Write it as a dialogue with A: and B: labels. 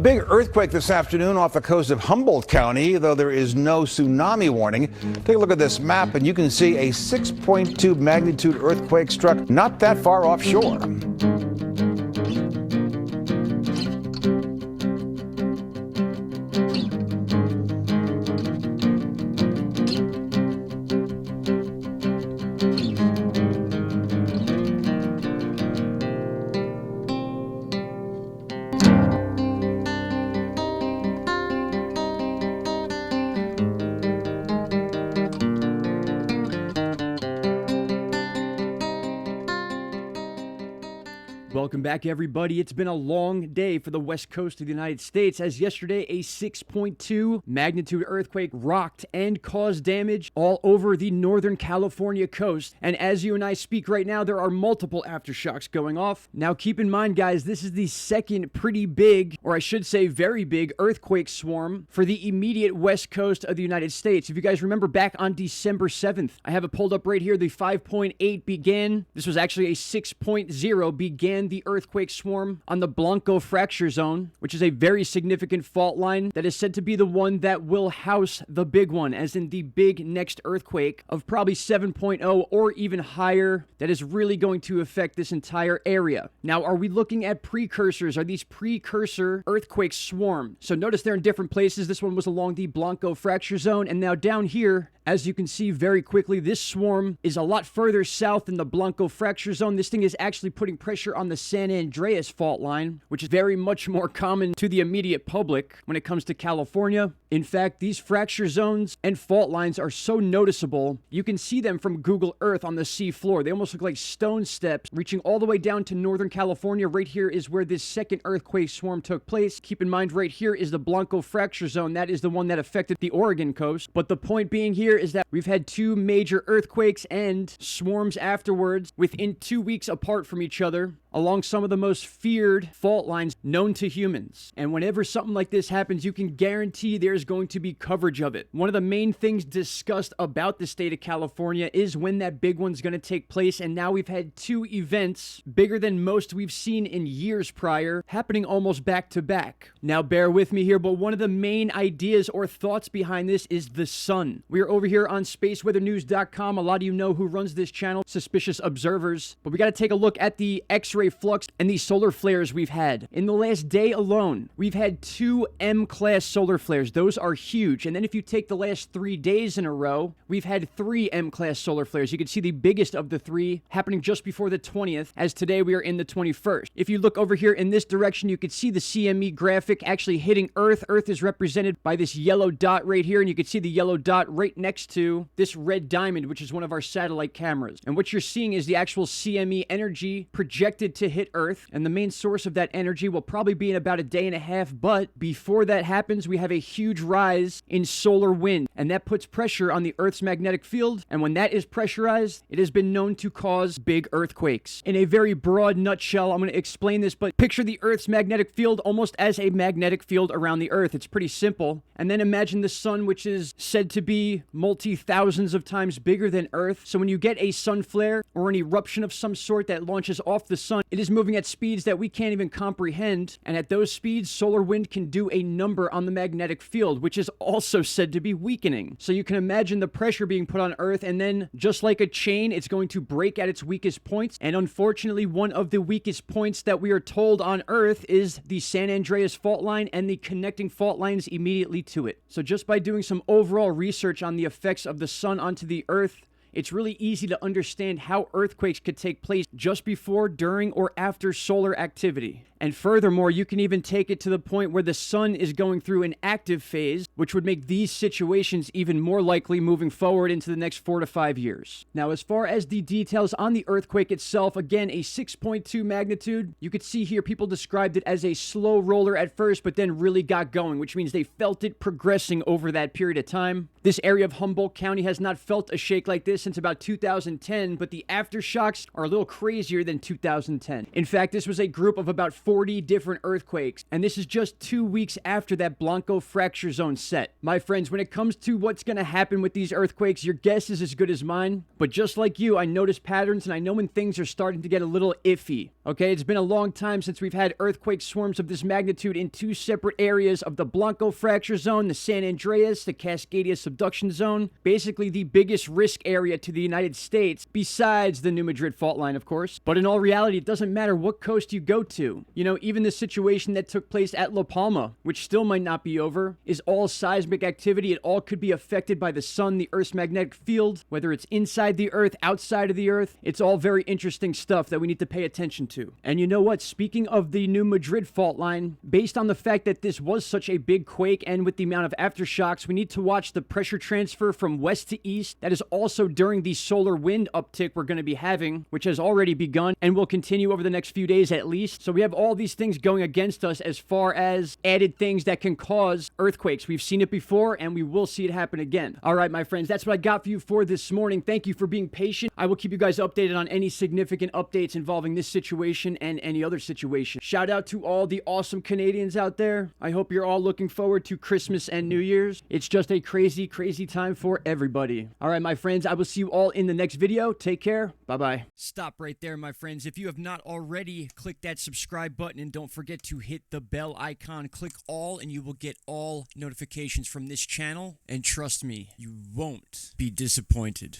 A: big earthquake this afternoon off the coast of Humboldt County, though there is no tsunami warning. Take a look at this map and you can see a 6.2 magnitude earthquake struck not that far offshore.
B: Welcome back, everybody. It's been a long day for the west coast of the United States, as yesterday a 6.2 magnitude earthquake rocked and caused damage all over the Northern California coast. And as you and I speak right now, there are multiple aftershocks going off. Now, keep in mind, guys, this is the second pretty big, or I should say very big, earthquake swarm for the immediate west coast of the United States. If you guys remember back on December 7th, I have it pulled up right here. The 5.8 began. This was actually a 6.0 began the earthquake swarm on the Blanco fracture zone, which is a very significant fault line that is said to be the one that will house the big one, as in the big next earthquake of probably 7.0 or even higher that is really going to affect this entire area. Now, are we looking at precursors? Are these precursor earthquake swarm? So notice they're in different places. This one was along the Blanco fracture zone, and now down here, as you can see very quickly, this swarm is a lot further south than the Blanco fracture zone. This thing is actually putting pressure on the San Andreas fault line, which is very much more common to the immediate public when it comes to California. In fact, these fracture zones and fault lines are so noticeable, you can see them from Google Earth on the sea floor. They almost look like stone steps reaching all the way down to Northern California. Right here is where this second earthquake swarm took place. Keep in mind, right here is the Blanco fracture zone. That is the one that affected the Oregon coast. But the point being here is that we've had two major earthquakes and swarms afterwards within 2 weeks apart from each other, along some of the most feared fault lines known to humans. And whenever something like this happens, you can guarantee there's going to be coverage of it. One of the main things discussed about the state of California is when that big one's going to take place, and now we've had two events bigger than most we've seen in years prior, happening almost back to back. Now bear with me here, but one of the main ideas or thoughts behind this is the sun. We are over here on spaceweathernews.com. A lot of you know who runs this channel, Suspicious Observers, but we got to take a look at the X-ray flux and the solar flares we've had. In the last day alone, we've had 2 M-class solar flares. Those are huge. And then if you take the last 3 days in a row, we've had 3 M-class solar flares. You can see the biggest of the 3 happening just before the 20th, as today we are in the 21st. If you look over here in this direction, you can see the CME graphic actually hitting Earth. Earth is represented by this yellow dot right here, and you can see the yellow dot right next to this red diamond, which is one of our satellite cameras. And what you're seeing is the actual CME energy projected to hit Earth, and the main source of that energy will probably be in about a day and a half. But before that happens, we have a huge rise in solar wind, and that puts pressure on the Earth's magnetic field, and when that is pressurized, it has been known to cause big earthquakes. In a very broad nutshell, I'm going to explain this, but picture the Earth's magnetic field almost as a magnetic field around the Earth. It's pretty simple. And then imagine the sun, which is said to be multi-thousands of times bigger than Earth. So when you get a sun flare or an eruption of some sort that launches off the sun, it is moving at speeds that we can't even comprehend. And at those speeds, solar wind can do a number on the magnetic field, which is also said to be weakening. So you can imagine the pressure being put on Earth, and then just like a chain, it's going to break at its weakest points. And unfortunately, one of the weakest points that we are told on Earth is the San Andreas fault line and the connecting fault lines immediately to it. So just by doing some overall research on the effects of the sun onto the Earth, it's really easy to understand how earthquakes could take place just before, during, or after solar activity. And furthermore, you can even take it to the point where the sun is going through an active phase, which would make these situations even more likely moving forward into the next 4 to 5 years. Now, as far as the details on the earthquake itself, again, a 6.2 magnitude. You could see here people described it as a slow roller at first, but then really got going, which means they felt it progressing over that period of time. This area of Humboldt County has not felt a shake like this since about 2010, but the aftershocks are a little crazier than 2010. In fact, this was a group of about 40 different earthquakes. And this is just 2 weeks after that Blanco fracture zone set. My friends, when it comes to what's going to happen with these earthquakes, your guess is as good as mine. But just like you, I notice patterns and I know when things are starting to get a little iffy. Okay, it's been a long time since we've had earthquake swarms of this magnitude in 2 separate areas of the Blanco fracture zone, the San Andreas, the Cascadia subduction zone, basically the biggest risk area to the United States, besides the New Madrid fault line, of course. But in all reality, it doesn't matter what coast you go to. You know, even the situation that took place at La Palma, which still might not be over, is all seismic activity. It all could be affected by the sun, the Earth's magnetic field, whether it's inside the Earth, outside of the Earth. It's all very interesting stuff that we need to pay attention to. And you know what? Speaking of the New Madrid fault line, based on the fact that this was such a big quake and with the amount of aftershocks, we need to watch the pressure transfer from west to east. That is also during the solar wind uptick we're going to be having, which has already begun and will continue over the next few days at least. So we have all these things going against us as far as added things that can cause earthquakes. We've seen it before and we will see it happen again. All right, my friends, that's what I got for you for this morning. Thank you for being patient. I will keep you guys updated on any significant updates involving this situation and any other situation. Shout out to all the awesome Canadians out there. I hope you're all looking forward to Christmas and New Year's. It's just a crazy, crazy time for everybody. All right, my friends, I will see you all in the next video. Take care. Bye-bye. Stop right there, my friends. If you have not already, click that subscribe button and don't forget to hit the bell icon. Click all and you will get all notifications from this channel. And trust me, you won't be disappointed.